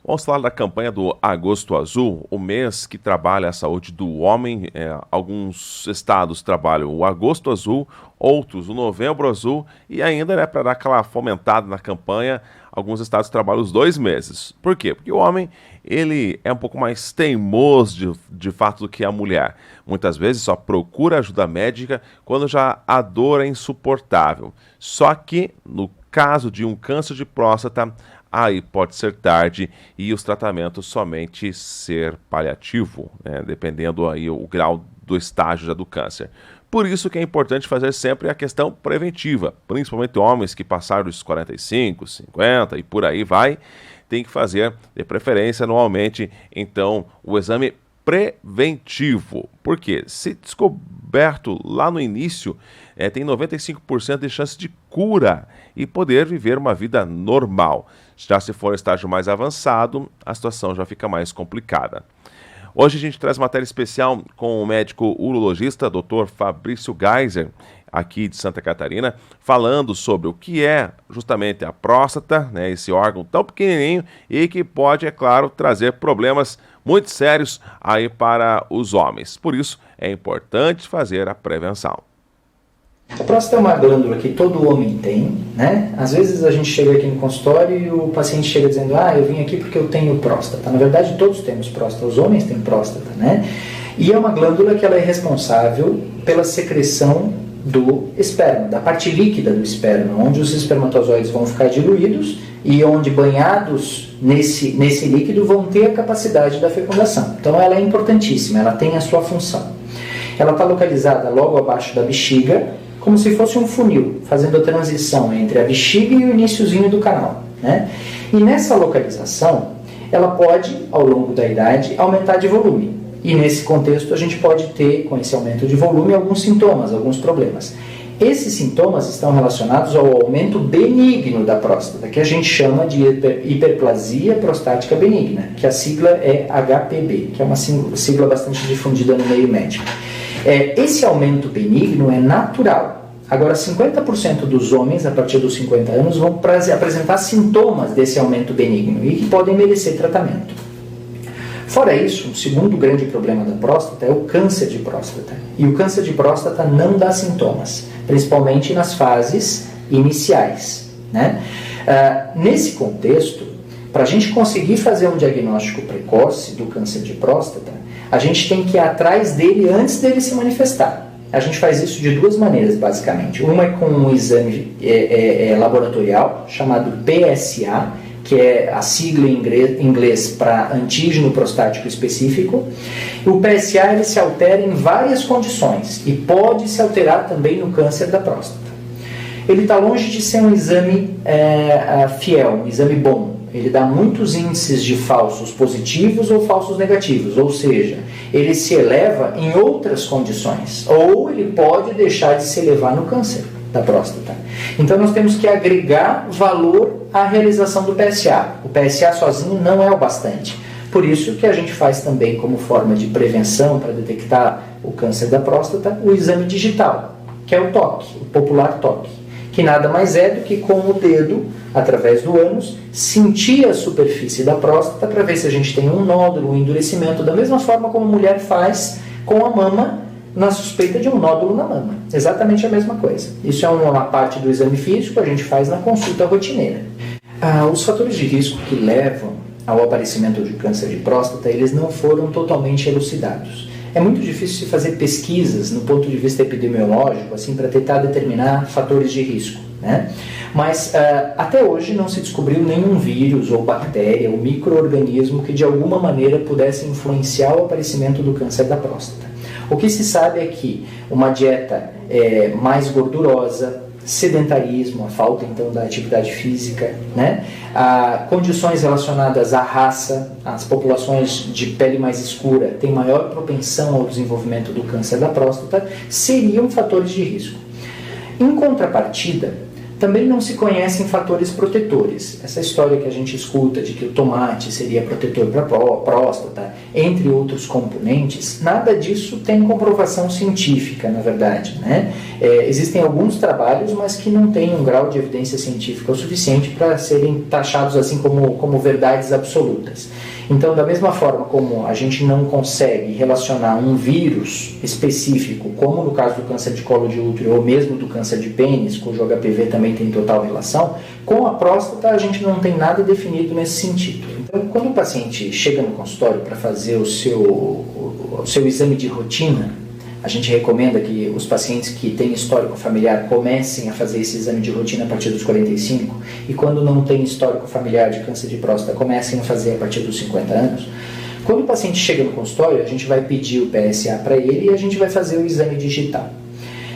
Vamos falar da campanha do Agosto Azul, o mês que trabalha a saúde do homem. Alguns estados trabalham o Agosto Azul, outros o Novembro Azul e ainda, para dar aquela fomentada na campanha, alguns estados trabalham os 2 meses. Por quê? Porque o homem, ele é um pouco mais teimoso de fato do que a mulher. Muitas vezes só procura ajuda médica quando já a dor é insuportável. Só que no caso de um câncer de próstata, aí pode ser tarde e os tratamentos somente ser paliativo, né, dependendo aí o grau do estágio já do câncer. Por isso que é importante fazer sempre a questão preventiva, principalmente homens que passaram dos 45, 50 e por aí vai, tem que fazer, de preferência, anualmente, então, o exame preventivo. Por quê? Se descoberto lá no início, tem 95% de chance de cura e poder viver uma vida normal. Já se for estágio mais avançado, a situação já fica mais complicada. Hoje a gente traz matéria especial com o médico urologista Dr. Fabrício Geiser, aqui de Santa Catarina, falando sobre o que é justamente a próstata, né, esse órgão tão pequenininho e que pode, é claro, trazer problemas muito sérios aí para os homens. Por isso, é importante fazer a prevenção. A próstata é uma glândula que todo homem tem, né? Às vezes a gente chega aqui no consultório e o paciente chega dizendo: eu vim aqui porque eu tenho próstata. Na verdade, todos temos próstata, os homens têm próstata, né? E é uma glândula que ela é responsável pela secreção do esperma, da parte líquida do esperma, onde os espermatozoides vão ficar diluídos e onde, banhados nesse líquido, vão ter a capacidade da fecundação. Então ela é importantíssima, ela tem a sua função. Ela está localizada logo abaixo da bexiga, como se fosse um funil, fazendo a transição entre a bexiga e o iniciozinho do canal, né? E nessa localização, ela pode, ao longo da idade, aumentar de volume. E nesse contexto, a gente pode ter, com esse aumento de volume, alguns sintomas, alguns problemas. Esses sintomas estão relacionados ao aumento benigno da próstata, que a gente chama de hiperplasia prostática benigna, que a sigla é HPB, que é uma sigla bastante difundida no meio médico. Esse aumento benigno é natural. Agora, 50% dos homens, a partir dos 50 anos, vão apresentar sintomas desse aumento benigno e que podem merecer tratamento. Fora isso, um segundo grande problema da próstata é o câncer de próstata. E o câncer de próstata não dá sintomas, principalmente nas fases iniciais, né? Nesse contexto, para a gente conseguir fazer um diagnóstico precoce do câncer de próstata, a gente tem que ir atrás dele antes dele se manifestar. A gente faz isso de duas maneiras, basicamente. Uma é com um exame laboratorial, chamado PSA, que é a sigla em inglês para antígeno prostático específico. O PSA ele se altera em várias condições e pode se alterar também no câncer da próstata. Ele está longe de ser um exame fiel, um exame bom. Ele dá muitos índices de falsos positivos ou falsos negativos, ou seja, ele se eleva em outras condições, ou ele pode deixar de se elevar no câncer da próstata. Então nós temos que agregar valor à realização do PSA. O PSA sozinho não é o bastante. Por isso que a gente faz também, como forma de prevenção para detectar o câncer da próstata, o exame digital, que é o toque, o popular toque, que nada mais é do que com o dedo, através do ânus, sentir a superfície da próstata para ver se a gente tem um nódulo, um endurecimento, da mesma forma como a mulher faz com a mama na suspeita de um nódulo na mama. Exatamente a mesma coisa. Isso é uma parte do exame físico, a gente faz na consulta rotineira. Os fatores de risco que levam ao aparecimento de câncer de próstata, eles não foram totalmente elucidados. É muito difícil se fazer pesquisas no ponto de vista epidemiológico, assim, para tentar determinar fatores de risco, né? Mas até hoje não se descobriu nenhum vírus ou bactéria ou micro-organismo que de alguma maneira pudesse influenciar o aparecimento do câncer da próstata. O que se sabe é que uma dieta mais gordurosa, sedentarismo, a falta então da atividade física, né? Condições relacionadas à raça, as populações de pele mais escura têm maior propensão ao desenvolvimento do câncer da próstata, seriam fatores de risco. Em contrapartida, Também não se conhecem fatores protetores. Essa história que a gente escuta de que o tomate seria protetor para a próstata, entre outros componentes, nada disso tem comprovação científica, na verdade, né? Existem alguns trabalhos, mas que não têm um grau de evidência científica o suficiente para serem taxados assim como verdades absolutas. Então, da mesma forma como a gente não consegue relacionar um vírus específico, como no caso do câncer de colo de útero ou mesmo do câncer de pênis, cujo HPV também tem total relação, com a próstata a gente não tem nada definido nesse sentido. Então, quando o paciente chega no consultório para fazer o seu exame de rotina, a gente recomenda que os pacientes que têm histórico familiar comecem a fazer esse exame de rotina a partir dos 45 e quando não tem histórico familiar de câncer de próstata, comecem a fazer a partir dos 50 anos. Quando o paciente chega no consultório, a gente vai pedir o PSA para ele e a gente vai fazer o exame digital.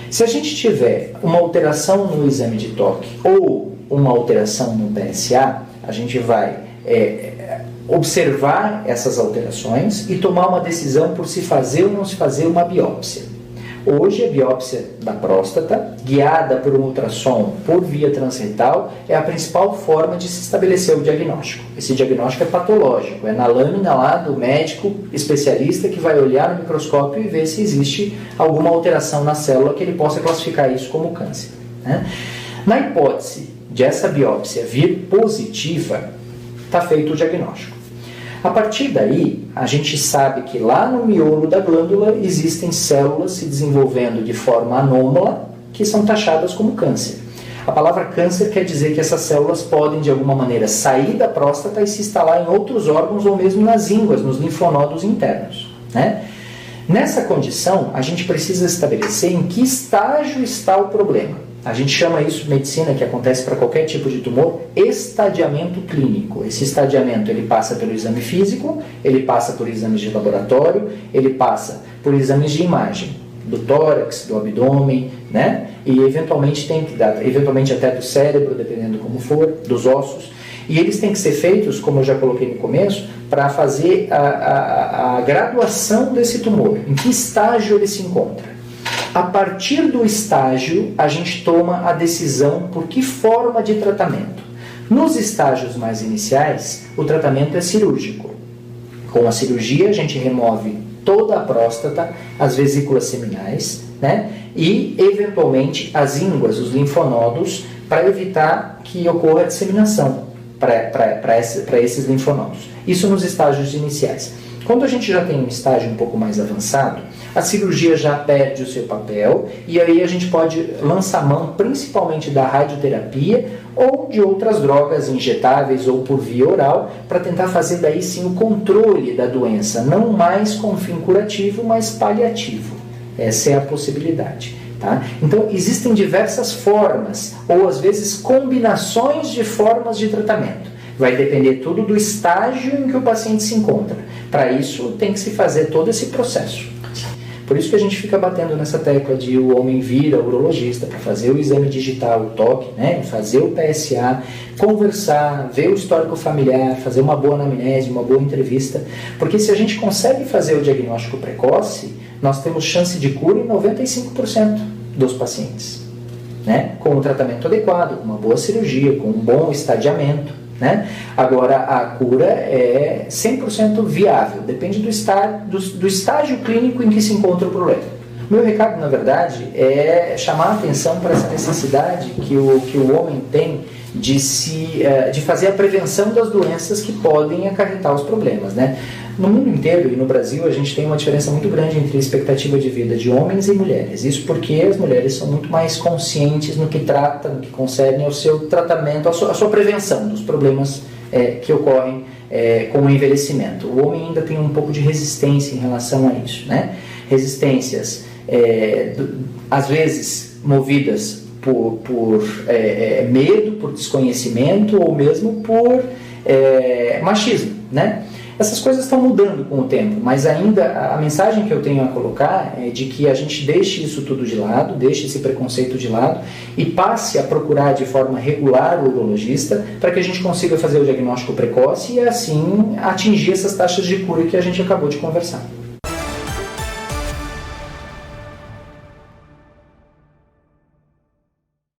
Se a gente tiver uma alteração no exame de toque ou uma alteração no PSA, a gente vai observar essas alterações e tomar uma decisão por se fazer ou não se fazer uma biópsia. Hoje, a biópsia da próstata, guiada por um ultrassom por via transretal, é a principal forma de se estabelecer o diagnóstico. Esse diagnóstico é patológico, é na lâmina lá do médico especialista que vai olhar no microscópio e ver se existe alguma alteração na célula que ele possa classificar isso como câncer, né? Na hipótese de essa biópsia vir positiva, está feito o diagnóstico. A partir daí, a gente sabe que lá no miolo da glândula existem células se desenvolvendo de forma anômala que são taxadas como câncer. A palavra câncer quer dizer que essas células podem, de alguma maneira, sair da próstata e se instalar em outros órgãos ou mesmo nas ínguas, nos linfonodos internos, né? Nessa condição, a gente precisa estabelecer em que estágio está o problema. A gente chama isso, medicina, que acontece para qualquer tipo de tumor, estadiamento clínico. Esse estadiamento ele passa pelo exame físico, ele passa por exames de laboratório, ele passa por exames de imagem, do tórax, do abdômen, né? E eventualmente eventualmente até do cérebro, dependendo como for, dos ossos. E eles têm que ser feitos, como eu já coloquei no começo, para fazer a graduação desse tumor, em que estágio ele se encontra. A partir do estágio, a gente toma a decisão por que forma de tratamento. Nos estágios mais iniciais, o tratamento é cirúrgico. Com a cirurgia, a gente remove toda a próstata, as vesículas seminais, né? E, eventualmente, as ínguas, os linfonodos, para evitar que ocorra a disseminação para esses linfonodos. Isso nos estágios iniciais. Quando a gente já tem um estágio um pouco mais avançado, a cirurgia já perde o seu papel e aí a gente pode lançar mão principalmente da radioterapia ou de outras drogas injetáveis ou por via oral para tentar fazer daí sim o controle da doença, não mais com fim curativo, mas paliativo. Essa é a possibilidade. Tá? Então, existem diversas formas, ou às vezes combinações de formas de tratamento. Vai depender tudo do estágio em que o paciente se encontra. Para isso, tem que se fazer todo esse processo. Por isso que a gente fica batendo nessa tecla de o homem vir ao urologista para fazer o exame digital, o toque, né? Fazer o PSA, conversar, ver o histórico familiar, fazer uma boa anamnese, uma boa entrevista. Porque se a gente consegue fazer o diagnóstico precoce, nós temos chance de cura em 95% dos pacientes, né? Com o tratamento adequado, com uma boa cirurgia, com um bom estadiamento, né? Agora, a cura é 100% viável, depende do estágio clínico em que se encontra o problema. Meu recado, na verdade, é chamar a atenção para essa necessidade que o homem tem de fazer a prevenção das doenças que podem acarretar os problemas, né? No mundo inteiro e no Brasil a gente tem uma diferença muito grande entre a expectativa de vida de homens e mulheres. Isso porque as mulheres são muito mais conscientes no que trata, no que concerne ao seu tratamento, à sua prevenção dos problemas que ocorrem com o envelhecimento. O homem ainda tem um pouco de resistência em relação a isso, né? Resistências, às vezes movidas por medo, por desconhecimento ou mesmo por machismo, né? Essas coisas estão mudando com o tempo, mas ainda a mensagem que eu tenho a colocar é de que a gente deixe isso tudo de lado, deixe esse preconceito de lado e passe a procurar de forma regular o urologista para que a gente consiga fazer o diagnóstico precoce e assim atingir essas taxas de cura que a gente acabou de conversar.